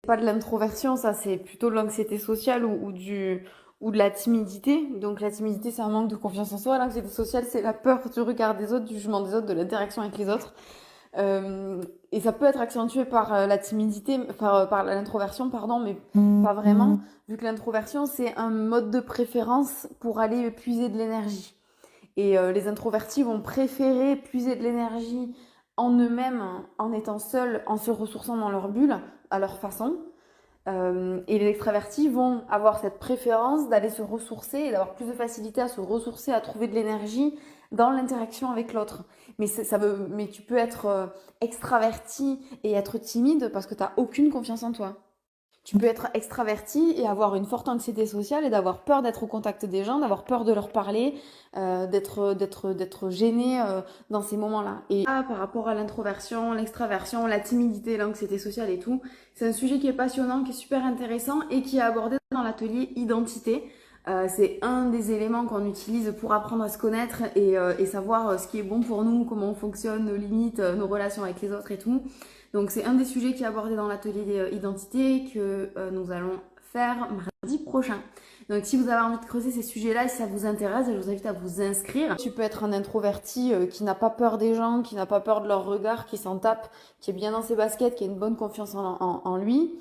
pas de l'introversion, ça c'est plutôt de l'anxiété sociale ou de la timidité. Donc la timidité c'est un manque de confiance en soi, l'anxiété sociale c'est la peur du regard des autres, du jugement des autres, de l'interaction avec les autres. Et ça peut être accentué par la timidité, par l'introversion, pardon, mais pas vraiment, vu que l'introversion c'est un mode de préférence pour aller puiser de l'énergie. Et les introvertis vont préférer puiser de l'énergie en eux-mêmes, en étant seuls, en se ressourçant dans leur bulle, à leur façon. Et les extravertis vont avoir cette préférence d'aller se ressourcer et d'avoir plus de facilité à se ressourcer, à trouver de l'énergie dans l'interaction avec l'autre. Mais tu peux être extraverti et être timide parce que tu n'as aucune confiance en toi. Tu peux être extraverti et avoir une forte anxiété sociale et d'avoir peur d'être au contact des gens, d'avoir peur de leur parler, d'être gêné dans ces moments-là. Et là, par rapport à l'introversion, l'extraversion, la timidité, l'anxiété sociale et tout, c'est un sujet qui est passionnant, qui est super intéressant et qui est abordé dans l'atelier identité. C'est un des éléments qu'on utilise pour apprendre à se connaître et savoir ce qui est bon pour nous, comment on fonctionne, nos limites, nos relations avec les autres et tout. Donc c'est un des sujets qui est abordé dans l'atelier identité que nous allons faire mardi prochain. Donc si vous avez envie de creuser ces sujets-là et si ça vous intéresse, je vous invite à vous inscrire. Tu peux être un introverti qui n'a pas peur des gens, qui n'a pas peur de leur regard, qui s'en tape, qui est bien dans ses baskets, qui a une bonne confiance en lui.